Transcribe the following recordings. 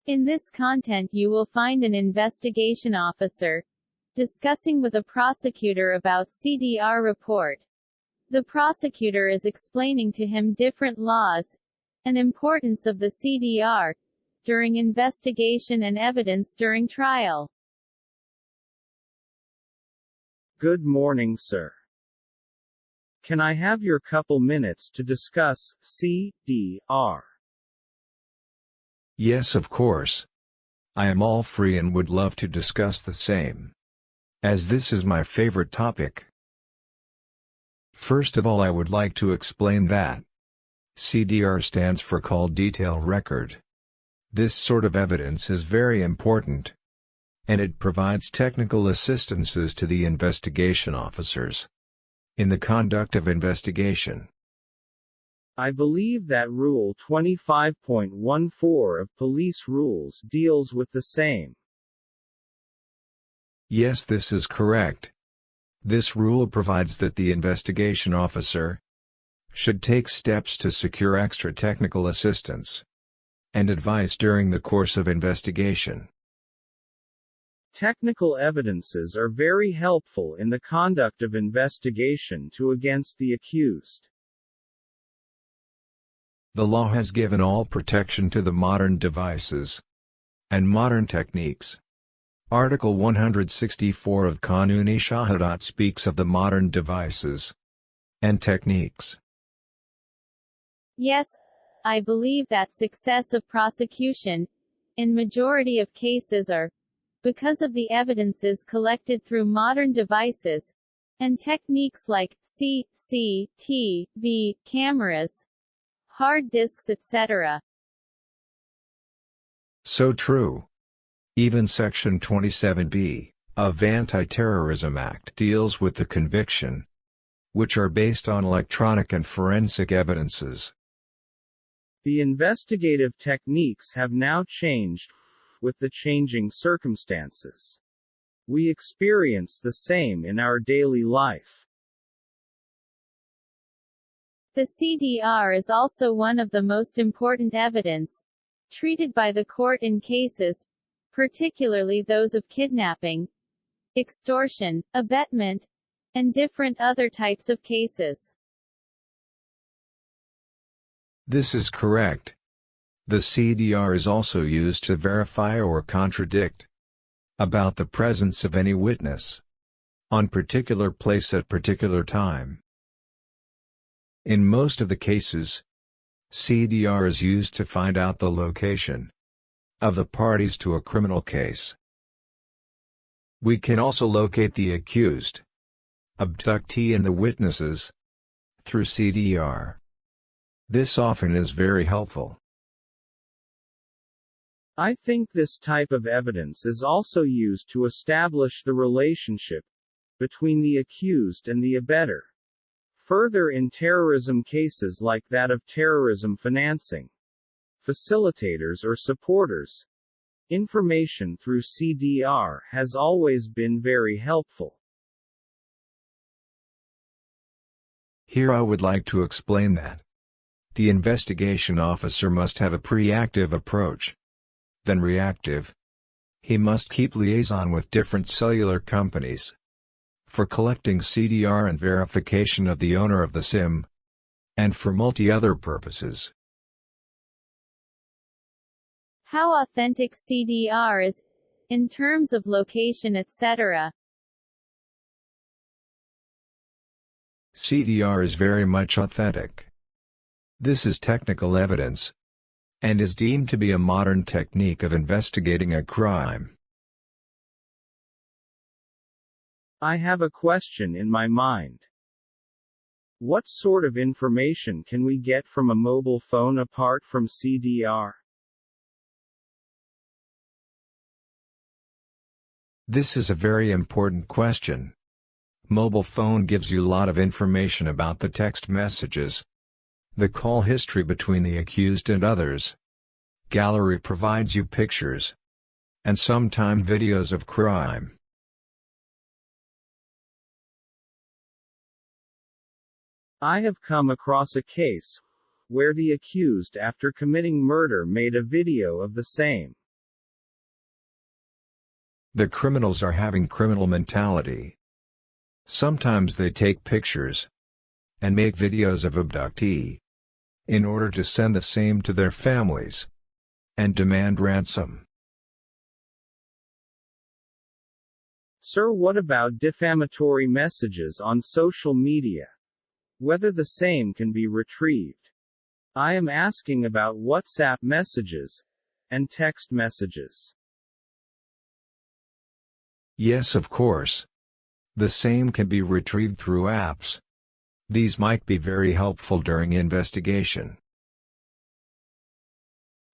In this content you will find an investigation officer discussing with a prosecutor about CDR report. The prosecutor is explaining to him different laws and importance of the CDR during investigation and evidence during trial. Good morning, sir. Can I have your couple minutes to discuss CDR? Yes, of course. I am all free and would love to discuss the same, as this is my favorite topic. First of all, I would like to explain that CDR stands for Call Detail Record. This sort of evidence is very important, and it provides technical assistances to the investigation officers in the conduct of investigation. I believe that Rule 25.14 of Police Rules deals with the same. Yes, this is correct. This rule provides that the investigation officer should take steps to secure extra technical assistance and advice during the course of investigation. Technical evidences are very helpful in the conduct of investigation to against the accused. The law has given all protection to the modern devices and modern techniques. Article 164 of Kanun-e-Shahadat speaks of the modern devices and techniques. Yes, I believe that success of prosecution, in majority of cases are because of the evidences collected through modern devices and techniques like CCTV, cameras, hard disks, etc. So true. Even Section 27B of Anti-Terrorism Act deals with the conviction, which are based on electronic and forensic evidences. The investigative techniques have now changed with the changing circumstances. We experience the same in our daily life. The CDR is also one of the most important evidence treated by the court in cases, particularly those of kidnapping, extortion, abetment, and different other types of cases. This is correct. The CDR is also used to verify or contradict about the presence of any witness on particular place at particular time. In most of the cases, CDR is used to find out the location of the parties to a criminal case. We can also locate the accused, abductee and the witnesses through CDR. This often is very helpful. I think this type of evidence is also used to establish the relationship between the accused and the abettor. Further, in terrorism cases like that of terrorism financing, facilitators or supporters, information through CDR has always been very helpful. Here I would like to explain that the investigation officer must have a proactive approach than reactive. He must keep liaison with different cellular companies for collecting CDR and verification of the owner of the SIM, and for multi-other purposes. How authentic CDR is, in terms of location, etc. CDR is very much authentic. This is technical evidence, and is deemed to be a modern technique of investigating a crime. I have a question in my mind. What sort of information can we get from a mobile phone apart from CDR? This is a very important question. Mobile phone gives you a lot of information about the text messages, the call history between the accused and others. Gallery provides you pictures, and sometimes videos of crime. I have come across a case where the accused, after committing murder, made a video of the same. The criminals are having criminal mentality. Sometimes they take pictures and make videos of abductee in order to send the same to their families and demand ransom. Sir, what about defamatory messages on social media? Whether the same can be retrieved? I am asking about WhatsApp messages and text messages. Yes, of course. The same can be retrieved through apps. These might be very helpful during investigation.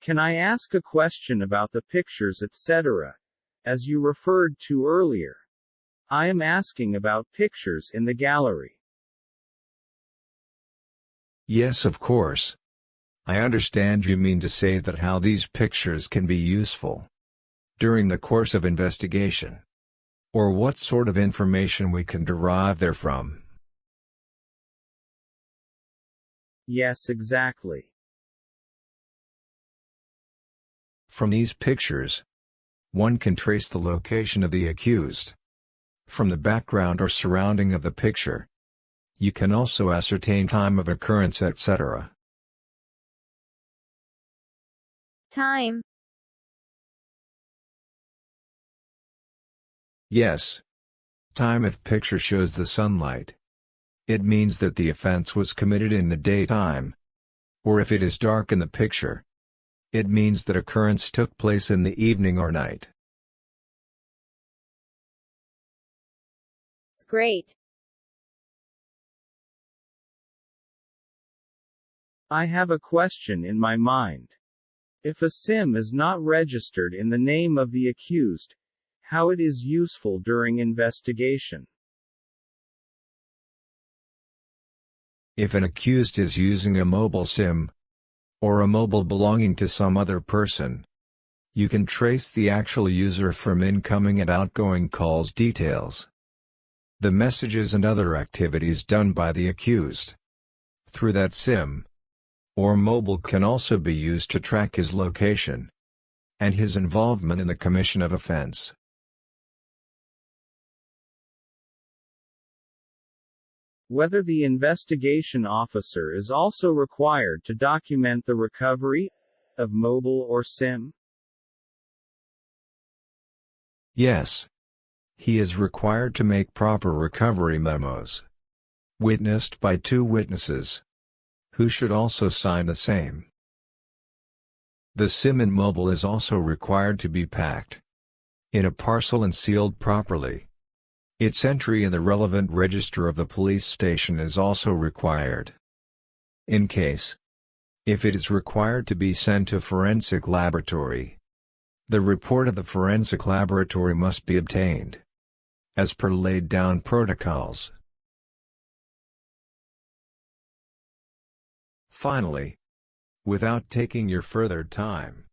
Can I ask a question about the pictures, etc., as you referred to earlier? I am asking about pictures in the gallery. Yes, of course. I understand you mean to say that how these pictures can be useful during the course of investigation, or what sort of information we can derive therefrom. Yes, exactly. From these pictures, one can trace the location of the accused. From the background or surrounding of the picture, you can also ascertain time of occurrence, etc. Time. Yes. Time if picture shows the sunlight, it means that the offense was committed in the daytime. Or if it is dark in the picture, it means that occurrence took place in the evening or night. It's great. I have a question in my mind. If a SIM is not registered in the name of the accused, how it is useful during investigation? If an accused is using a mobile SIM, or a mobile belonging to some other person, you can trace the actual user from incoming and outgoing calls details, the messages and other activities done by the accused through that SIM or mobile can also be used to track his location and his involvement in the commission of offense. Whether the investigation officer is also required to document the recovery of mobile or SIM? Yes. He is required to make proper recovery memos, witnessed by 2 witnesses, who should also sign the same. The SIM and mobile is also required to be packed in a parcel and sealed properly. Its entry in the relevant register of the police station is also required. In case, if it is required to be sent to forensic laboratory, the report of the forensic laboratory must be obtained, as per laid down protocols. Finally, without taking your further time,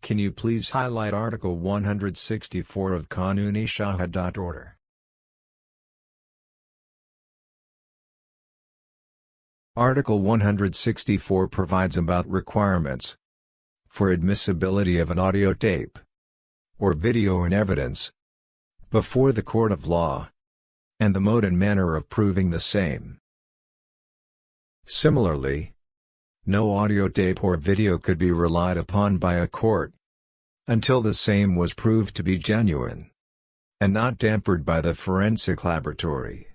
can you please highlight Article 164 of Qanun-e Order? Article 164 provides about requirements for admissibility of an audio tape or video in evidence before the court of law, and the mode and manner of proving the same. Similarly, no audio tape or video could be relied upon by a court until the same was proved to be genuine and not tampered by the forensic laboratory.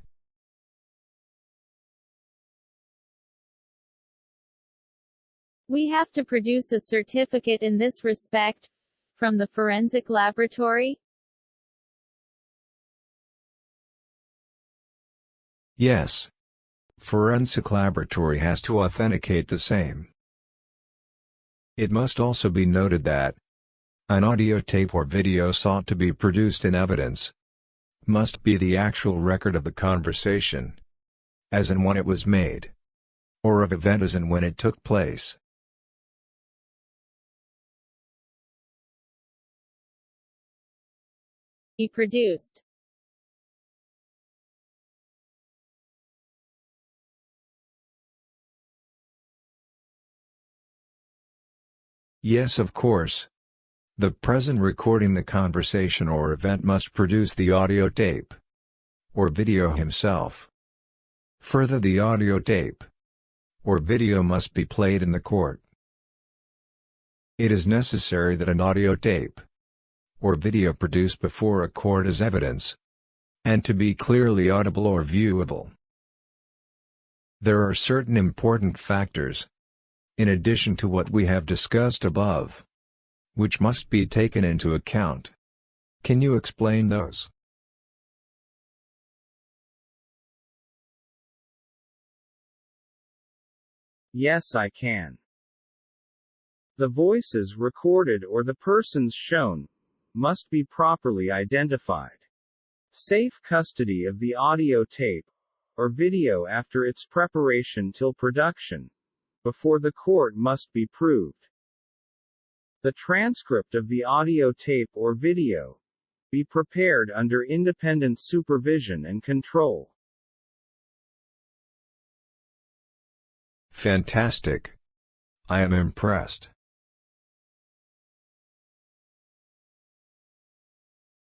We have to produce a certificate in this respect from the forensic laboratory? Yes. Forensic laboratory has to authenticate the same. It must also be noted that an audio tape or video sought to be produced in evidence must be the actual record of the conversation, as and when it was made, or of event as and when it took place. Be produced. Yes, of course. The person recording the conversation or event must produce the audio tape or video himself. Further, the audio tape or video must be played in the court. It is necessary that an audio tape or video produced before a court is evidence, and to be clearly audible or viewable. There are certain important factors, in addition to what we have discussed above, which must be taken into account. Can you explain those? Yes, I can. The voices recorded or the persons shown must be properly identified. Safe custody of the audio tape or video after its preparation till production before the court must be proved. The transcript of the audio tape or video be prepared under independent supervision and control. Fantastic. I am impressed.